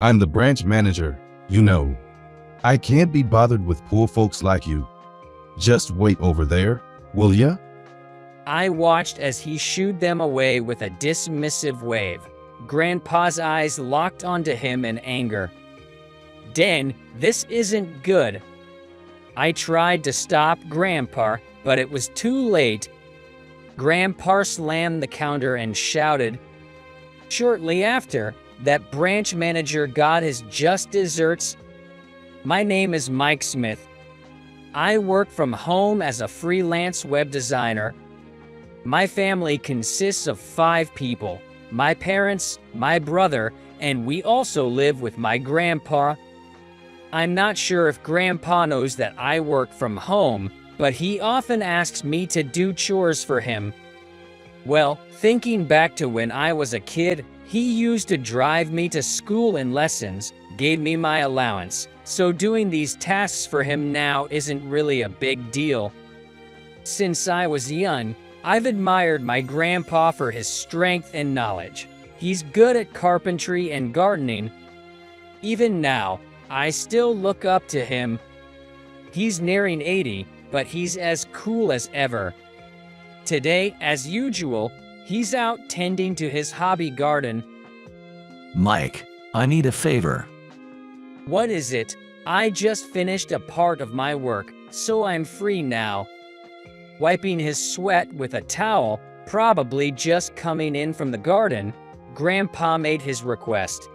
I'm the branch manager, you know. I can't be bothered with poor folks like you. Just wait over there, will ya? I watched as he shooed them away with a dismissive wave. Grandpa's eyes locked onto him in anger. Dan, this isn't good. I tried to stop Grandpa, but it was too late. Grandpa slammed the counter and shouted. Shortly after, that branch manager got his just desserts. My name is Mike Smith. I work from home as a freelance web designer. My family consists of 5 people. My parents, my brother, and we also live with my grandpa. I'm not sure if Grandpa knows that I work from home, but he often asks me to do chores for him. Well, thinking back to when I was a kid, he used to drive me to school and lessons, gave me my allowance, so doing these tasks for him now isn't really a big deal. Since I was young, I've admired my grandpa for his strength and knowledge. He's good at carpentry and gardening. Even now, I still look up to him. He's nearing 80, but he's as cool as ever. Today, as usual, he's out tending to his hobby garden. Mike, I need a favor. What is it? I just finished a part of my work, so I'm free now. Wiping his sweat with a towel, probably just coming in from the garden, Grandpa made his request.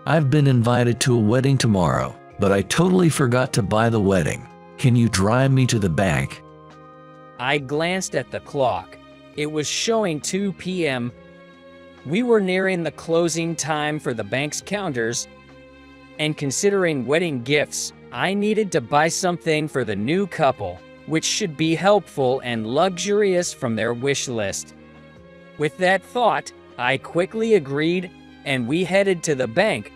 I've been invited to a wedding tomorrow, but I totally forgot to buy the wedding. Can you drive me to the bank? I glanced at the clock. It was showing 2 p.m. We were nearing the closing time for the bank's counters, and considering wedding gifts, I needed to buy something for the new couple, which should be helpful and luxurious from their wish list. With that thought, I quickly agreed, and we headed to the bank.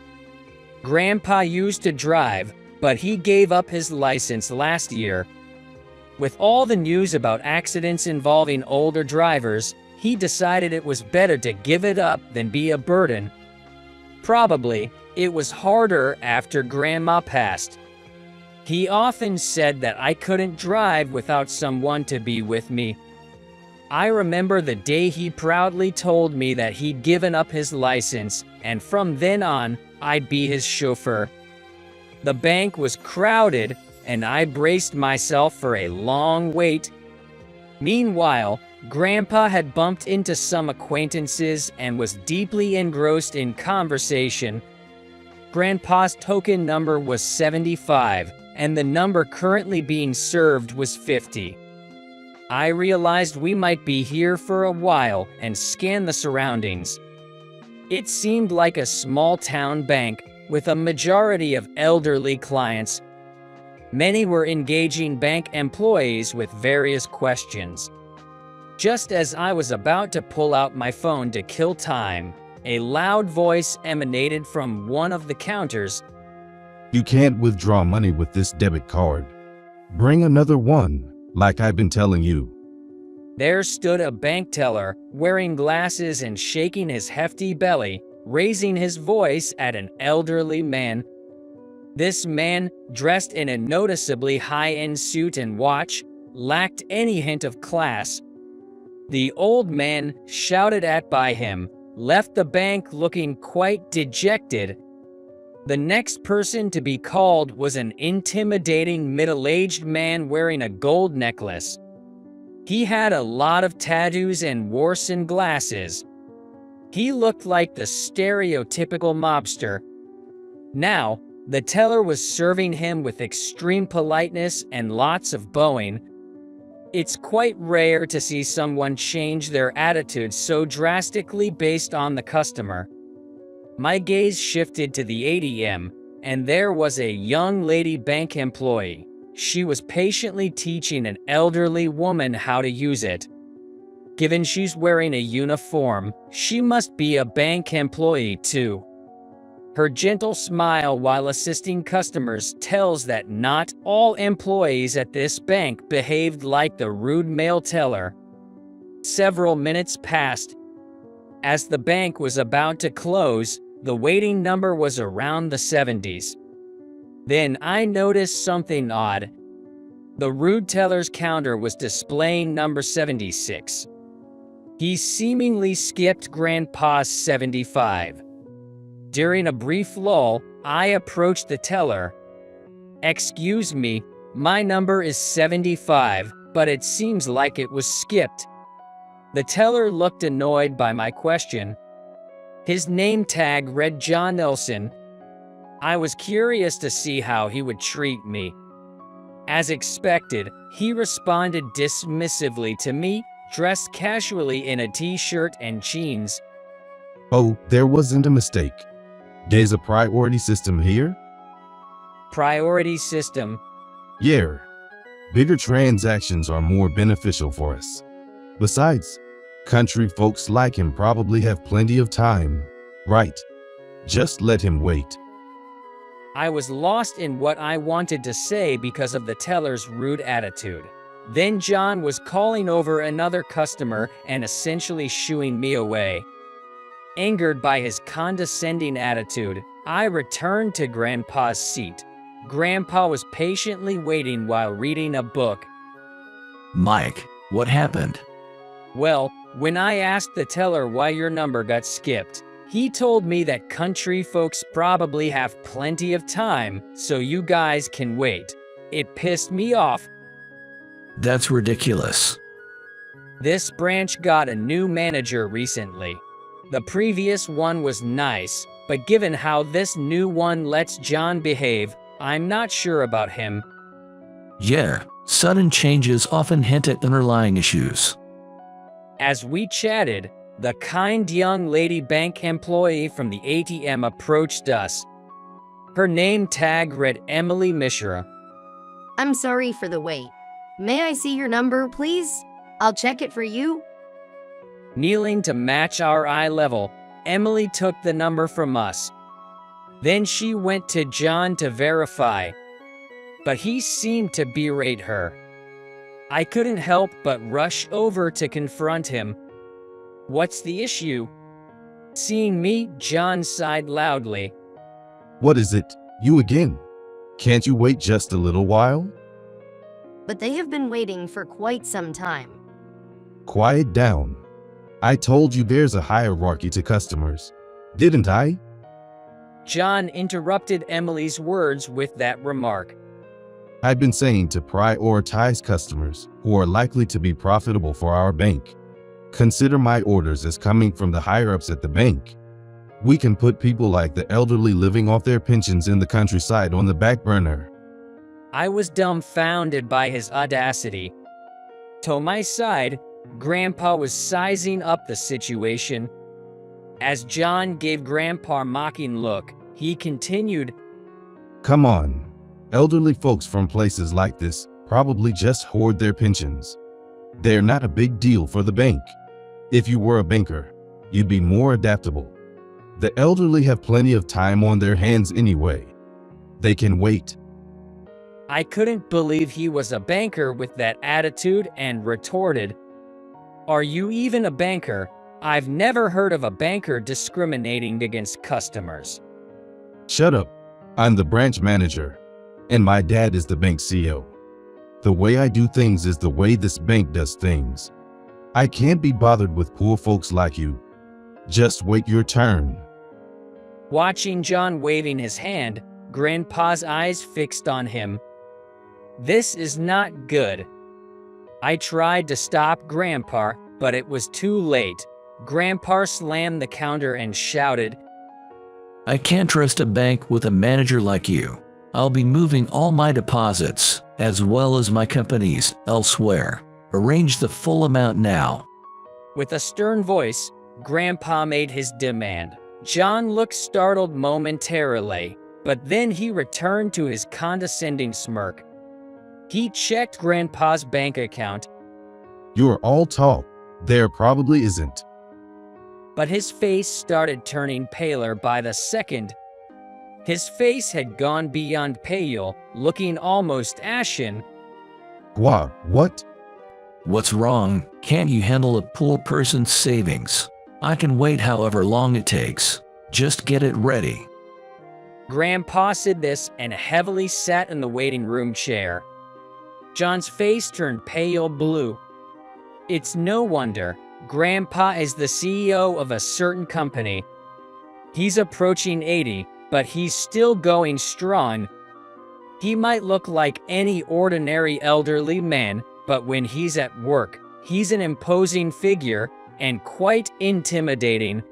Grandpa used to drive, but he gave up his license last year. With all the news about accidents involving older drivers, he decided it was better to give it up than be a burden. Probably, it was harder after Grandma passed. He often said that I couldn't drive without someone to be with me. I remember the day he proudly told me that he'd given up his license, and from then on, I'd be his chauffeur. The bank was crowded, and I braced myself for a long wait. Meanwhile, Grandpa had bumped into some acquaintances and was deeply engrossed in conversation. Grandpa's token number was 75, and the number currently being served was 50. I realized we might be here for a while and scanned the surroundings. It seemed like a small-town bank with a majority of elderly clients. Many were engaging bank employees with various questions. Just as I was about to pull out my phone to kill time, a loud voice emanated from one of the counters. You can't withdraw money with this debit card. Bring another one, like I've been telling you. There stood a bank teller, wearing glasses and shaking his hefty belly, raising his voice at an elderly man. This man, dressed in a noticeably high-end suit and watch, lacked any hint of class. The old man, shouted at by him, left the bank looking quite dejected. The next person to be called was an intimidating middle-aged man wearing a gold necklace. He had a lot of tattoos and wore sunglasses. He looked like the stereotypical mobster. Now, the teller was serving him with extreme politeness and lots of bowing. It's quite rare to see someone change their attitude so drastically based on the customer. My gaze shifted to the ATM, and there was a young lady bank employee. She was patiently teaching an elderly woman how to use it. Given she's wearing a uniform, she must be a bank employee too. Her gentle smile while assisting customers tells that not all employees at this bank behaved like the rude male teller. Several minutes passed. As the bank was about to close, The waiting number was around the 70s. Then I noticed something odd. The rude teller's counter was displaying number 76. He seemingly skipped Grandpa's 75. During a brief lull, I approached the teller. "Excuse me, my number is 75, but it seems like it was skipped." The teller looked annoyed by my question. His name tag read John Nelson. I was curious to see how he would treat me. As expected, he responded dismissively to me, dressed casually in a t-shirt and jeans. Oh, there wasn't a mistake. There's a priority system here? Priority system? Yeah. Bigger transactions are more beneficial for us. Besides, country folks like him probably have plenty of time, right? Just let him wait. I was lost in what I wanted to say because of the teller's rude attitude. Then John was calling over another customer and essentially shooing me away. Angered by his condescending attitude, I returned to Grandpa's seat. Grandpa was patiently waiting while reading a book. Mike, what happened? Well, when I asked the teller why your number got skipped, he told me that country folks probably have plenty of time, so you guys can wait. It pissed me off. That's ridiculous. This branch got a new manager recently. The previous one was nice, but given how this new one lets John behave, I'm not sure about him. Yeah, sudden changes often hint at underlying issues. As we chatted, the kind young lady bank employee from the ATM approached us. Her name tag read Emily Mishra. "I'm sorry for the wait. May I see your number, please? I'll check it for you." Kneeling to match our eye level, Emily took the number from us. Then she went to John to verify, but he seemed to berate her. I couldn't help but rush over to confront him. "What's the issue?" Seeing me, John sighed loudly. What is it? You again? Can't you wait just a little while? "But they have been waiting for quite some time." Quiet down. I told you there's a hierarchy to customers, didn't I? John interrupted Emily's words with that remark. I've been saying to prioritize customers who are likely to be profitable for our bank. Consider my orders as coming from the higher-ups at the bank. We can put people like the elderly living off their pensions in the countryside on the back burner. I was dumbfounded by his audacity. To my side, Grandpa was sizing up the situation. As John gave Grandpa a mocking look, he continued, Come on. Elderly folks from places like this probably just hoard their pensions. They're not a big deal for the bank. If you were a banker, you'd be more adaptable. The elderly have plenty of time on their hands anyway. They can wait. I couldn't believe he was a banker with that attitude and retorted, "Are you even a banker? I've never heard of a banker discriminating against customers." Shut up. I'm the branch manager, and my dad is the bank CEO. The way I do things is the way this bank does things. I can't be bothered with poor folks like you. Just wait your turn. Watching John waving his hand, Grandpa's eyes fixed on him. This is not good. I tried to stop Grandpa, but it was too late. Grandpa slammed the counter and shouted, I can't trust a bank with a manager like you. I'll be moving all my deposits, as well as my company's, elsewhere. Arrange the full amount now. With a stern voice, Grandpa made his demand. John looked startled momentarily, but then he returned to his condescending smirk. He checked Grandpa's bank account. You're all talk. There probably isn't. But his face started turning paler by the second. His face had gone beyond pale, looking almost ashen. What? What's wrong? Can't you handle a poor person's savings? I can wait however long it takes. Just get it ready. Grandpa said this and heavily sat in the waiting room chair. John's face turned pale blue. It's no wonder. Grandpa is the CEO of a certain company. He's approaching 80, but he's still going strong. He might look like any ordinary elderly man, but when he's at work, he's an imposing figure and quite intimidating.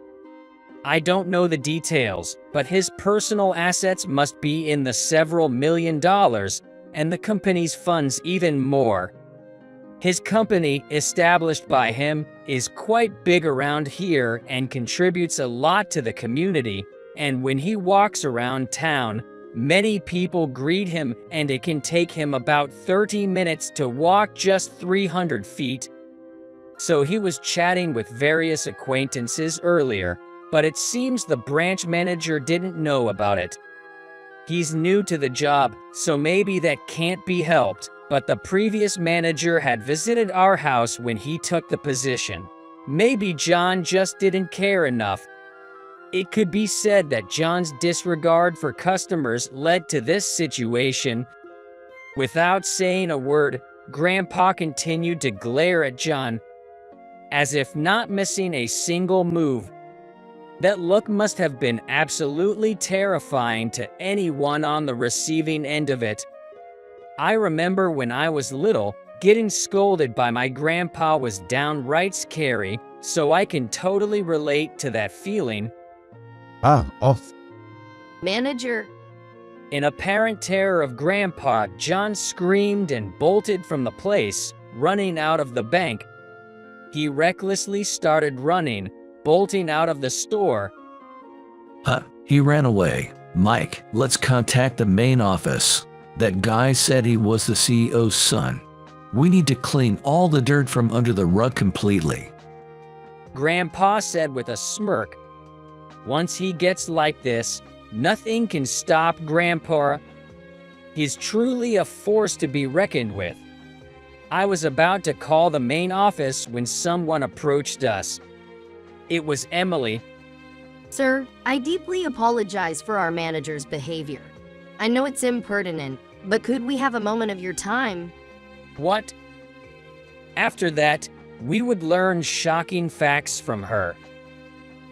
I don't know the details, but his personal assets must be in the several $million, and the company's funds even more. His company, established by him, is quite big around here and contributes a lot to the community, and when he walks around town, many people greet him, and it can take him about 30 minutes to walk just 300 feet. So he was chatting with various acquaintances earlier, but it seems the branch manager didn't know about it. He's new to the job, so maybe that can't be helped, but the previous manager had visited our house when he took the position. Maybe John just didn't care enough. It could be said that John's disregard for customers led to this situation. Without saying a word, Grandpa continued to glare at John, as if not missing a single move. That look must have been absolutely terrifying to anyone on the receiving end of it. I remember when I was little, getting scolded by my grandpa was downright scary, so I can totally relate to that feeling. Off. Manager, In apparent terror of Grandpa, John screamed and bolted from the place, running out of the bank. He recklessly started running, bolting out of the store. He ran away. Mike, let's contact the main office. That guy said he was the CEO's son. We need to clean all the dirt from under the rug completely. Grandpa said with a smirk. Once he gets like this, nothing can stop Grandpa. He's truly a force to be reckoned with. I was about to call the main office when someone approached us. It was Emily. sir, I deeply apologize for our manager's behavior. I know it's impertinent, but could we have a moment of your time? What? After that, we would learn shocking facts from her.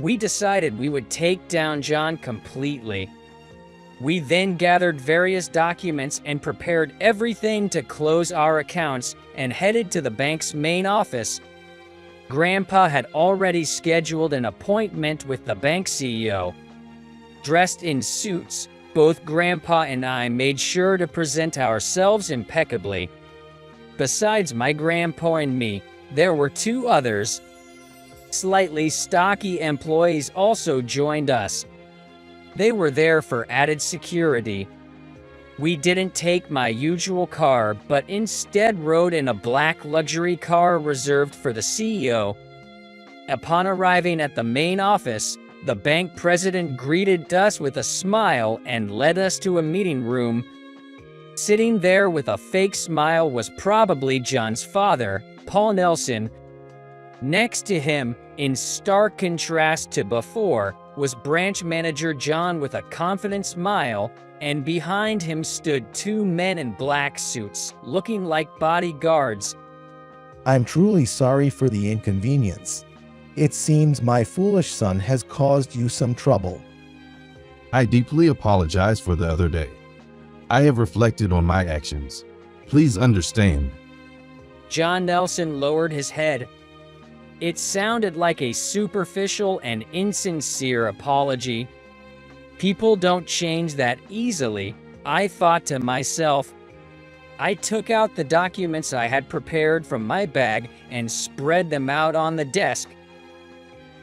We decided we would take down John completely. We then gathered various documents and prepared everything to close our accounts and headed to the bank's main office. Grandpa had already scheduled an appointment with the bank CEO. Dressed in suits, both Grandpa and I made sure to present ourselves impeccably. Besides my grandpa and me, there were two others. Slightly stocky employees also joined us. They were there for added security. We didn't take my usual car, but instead rode in a black luxury car reserved for the CEO. Upon arriving at the main office, the bank president greeted us with a smile and led us to a meeting room. Sitting there with a fake smile was probably John's father, Paul Nelson. Next to him, in stark contrast to before, was branch manager John with a confident smile, and behind him stood two men in black suits, looking like bodyguards. I'm truly sorry for the inconvenience. It seems my foolish son has caused you some trouble. I deeply apologize for the other day. I have reflected on my actions. Please understand. John Nelson lowered his head. It sounded like a superficial and insincere apology. People don't change that easily, I thought to myself. I took out the documents I had prepared from my bag and spread them out on the desk.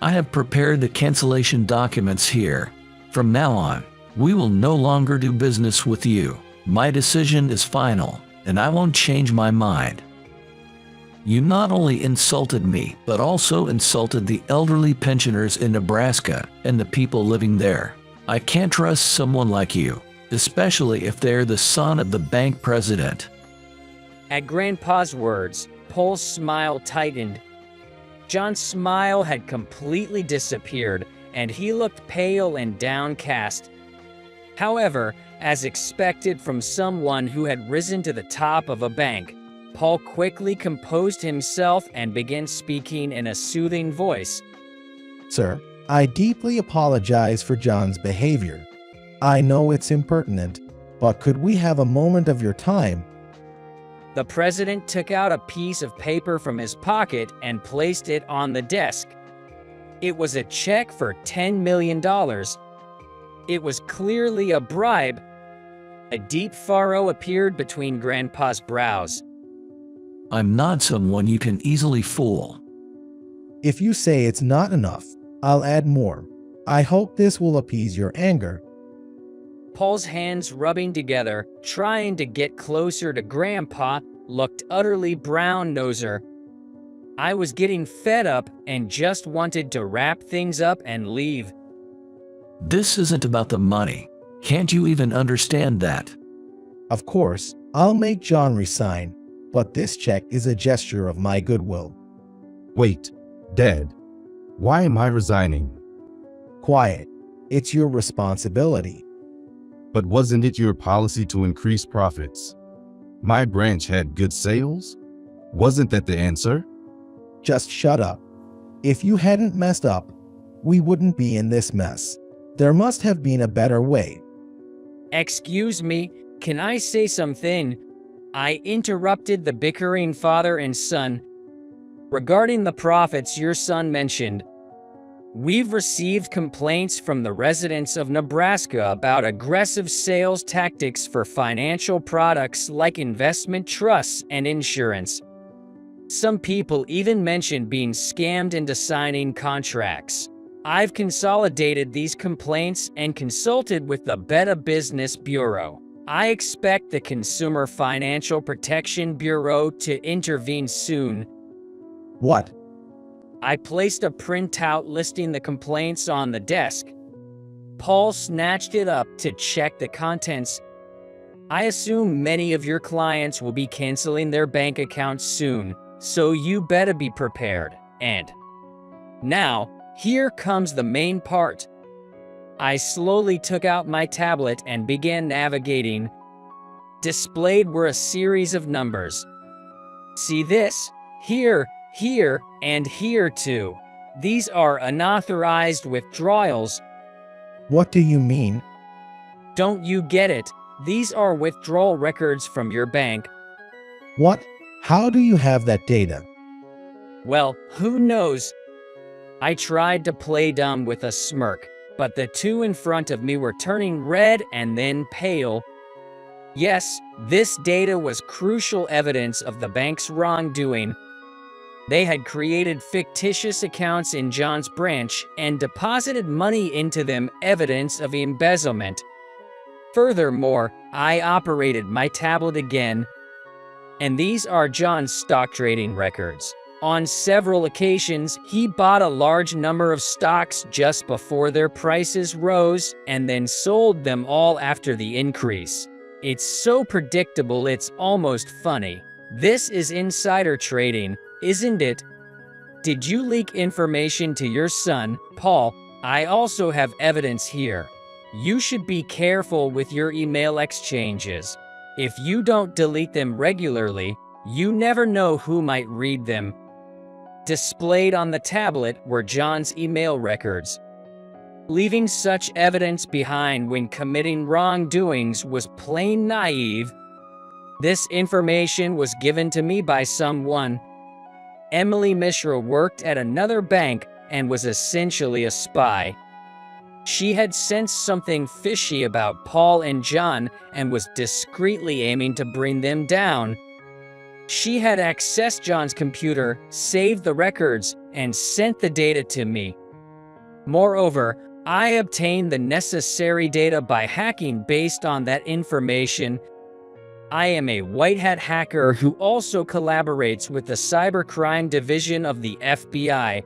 I have prepared the cancellation documents here. From now on, we will no longer do business with you. My decision is final, and I won't change my mind. You not only insulted me, but also insulted the elderly pensioners in Nebraska and the people living there. I can't trust someone like you, especially if they're the son of the bank president. At Grandpa's words, Paul's smile tightened. John's smile had completely disappeared, and he looked pale and downcast. However, as expected from someone who had risen to the top of a bank, Paul quickly composed himself and began speaking in a soothing voice. Sir, I deeply apologize for John's behavior. I know it's impertinent, but could we have a moment of your time? The president took out a piece of paper from his pocket and placed it on the desk. It was a check for $10 million. It was clearly a bribe. A deep furrow appeared between Grandpa's brows. I'm not someone you can easily fool. If you say it's not enough, I'll add more. I hope this will appease your anger. Paul's hands rubbing together, trying to get closer to Grandpa, looked utterly brown-noser. I was getting fed up and just wanted to wrap things up and leave. This isn't about the money. Can't you even understand that? Of course, I'll make John resign, but this check is a gesture of my goodwill. Wait, Dad. Why am I resigning? Quiet. It's your responsibility. But wasn't it your policy to increase profits? My branch had good sales? Wasn't that the answer? Just shut up. If you hadn't messed up, we wouldn't be in this mess. There must have been a better way. Excuse me, can I say something? I interrupted the bickering father and son. Regarding the profits your son mentioned, we've received complaints from the residents of Nebraska about aggressive sales tactics for financial products like investment trusts and insurance. Some people even mentioned being scammed into signing contracts. I've consolidated these complaints and consulted with the Better Business Bureau. I expect the Consumer Financial Protection Bureau to intervene soon. What? I placed a printout listing the complaints on the desk. Paul snatched it up to check the contents. I assume many of your clients will be canceling their bank accounts soon, so you better be prepared. And now, here comes the main part. I slowly took out my tablet and began navigating. Displayed were a series of numbers. See this? Here, here, and here too. These are unauthorized withdrawals. What do you mean? Don't you get it? These are withdrawal records from your bank. What? How do you have that data? Well, who knows? I tried to play dumb with a smirk, but the two in front of me were turning red and then pale. Yes, this data was crucial evidence of the bank's wrongdoing. They had created fictitious accounts in John's branch and deposited money into them, evidence of embezzlement. Furthermore, I operated my tablet again, and these are John's stock trading records. On several occasions, he bought a large number of stocks just before their prices rose and then sold them all after the increase. It's so predictable it's almost funny. This is insider trading, isn't it? Did you leak information to your son, Paul? I also have evidence here. You should be careful with your email exchanges. If you don't delete them regularly, you never know who might read them. Displayed on the tablet were John's email records. Leaving such evidence behind when committing wrongdoings was plain naive. This information was given to me by someone. Emily Mishra worked at another bank and was essentially a spy. She had sensed something fishy about Paul and John and was discreetly aiming to bring them down. She had accessed John's computer, saved the records, and sent the data to me. Moreover, I obtained the necessary data by hacking based on that information. I am a white hat hacker who also collaborates with the cybercrime division of the FBI.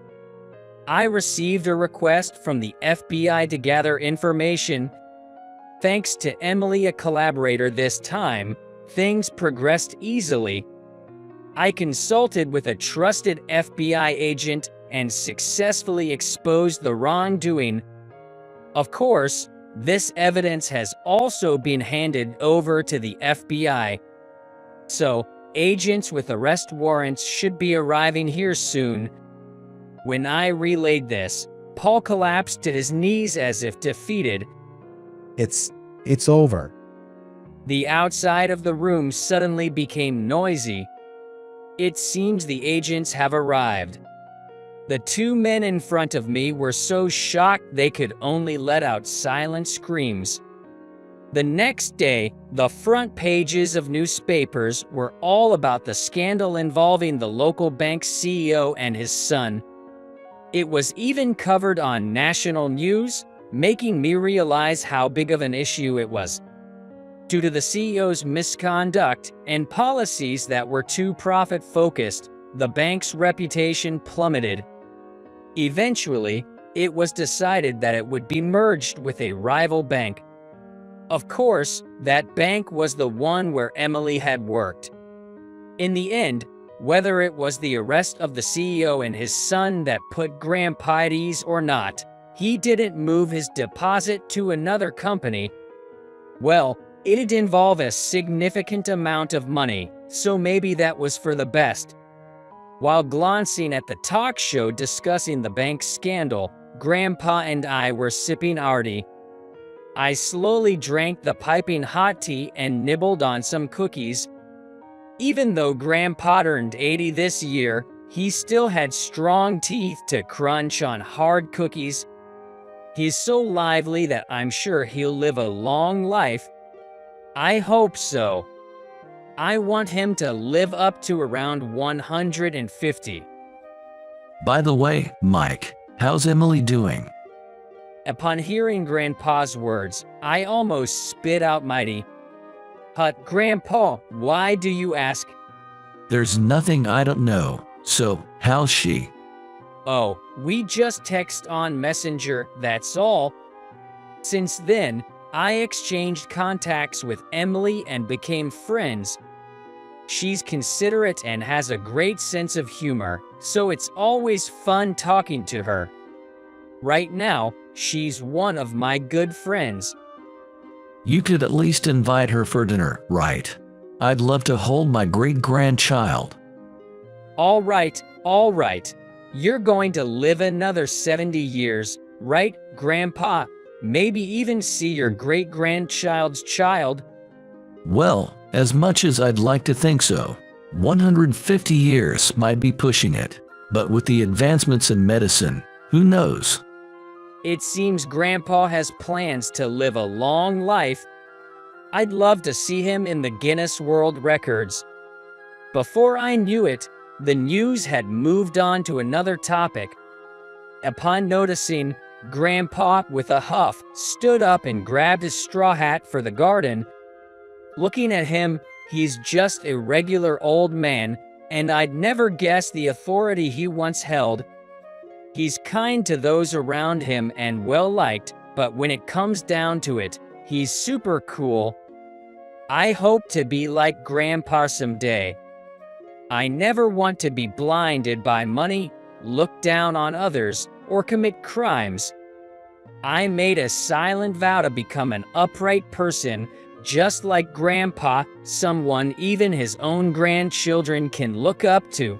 I received a request from the FBI to gather information. Thanks to Emily, a collaborator this time, things progressed easily. I consulted with a trusted FBI agent and successfully exposed the wrongdoing. Of course, this evidence has also been handed over to the FBI. So, agents with arrest warrants should be arriving here soon. When I relayed this, Paul collapsed to his knees as if defeated. It's over. The outside of the room suddenly became noisy. It seems the agents have arrived. The two men in front of me were so shocked they could only let out silent screams. The next day, the front pages of newspapers were all about the scandal involving the local bank's CEO and his son. It was even covered on national news, making me realize how big of an issue it was. Due to the CEO's misconduct and policies that were too profit-focused, the bank's reputation plummeted. Eventually, it was decided that it would be merged with a rival bank. Of course, that bank was the one where Emily had worked. In the end, whether it was the arrest of the CEO and his son that put Grandpa at ease or not, he didn't move his deposit to another company. Well, it'd involve a significant amount of money, so maybe that was for the best. While glancing at the talk show discussing the bank scandal, Grandpa and I were sipping our tea. I slowly drank the piping hot tea and nibbled on some cookies. Even though Grandpa turned 80 this year, he still had strong teeth to crunch on hard cookies. He's so lively that I'm sure he'll live a long life. I hope so. I want him to live up to around 150. By the way, Mike, how's Emily doing? Upon hearing Grandpa's words, I almost spit out my tea. But Grandpa, why do you ask? There's nothing I don't know. So, how's she? Oh, we just text on Messenger, that's all. Since then, I exchanged contacts with Emily and became friends. She's considerate and has a great sense of humor, so it's always fun talking to her. Right now, she's one of my good friends. You could at least invite her for dinner, right? I'd love to hold my great-grandchild. All right. You're going to live another 70 years, right, Grandpa? Maybe even see your great-grandchild's child. Well, as much as I'd like to think so, 150 years might be pushing it. But with the advancements in medicine, who knows? It seems Grandpa has plans to live a long life. I'd love to see him in the Guinness World Records. Before I knew it, the news had moved on to another topic. Upon noticing, Grandpa, with a huff, stood up and grabbed his straw hat for the garden. Looking at him, he's just a regular old man, and I'd never guessed the authority he once held. He's kind to those around him and well-liked, but when it comes down to it, he's super cool. I hope to be like Grandpa someday. I never want to be blinded by money, look down on others, or commit crimes. I made a silent vow to become an upright person, just like Grandpa, someone even his own grandchildren can look up to.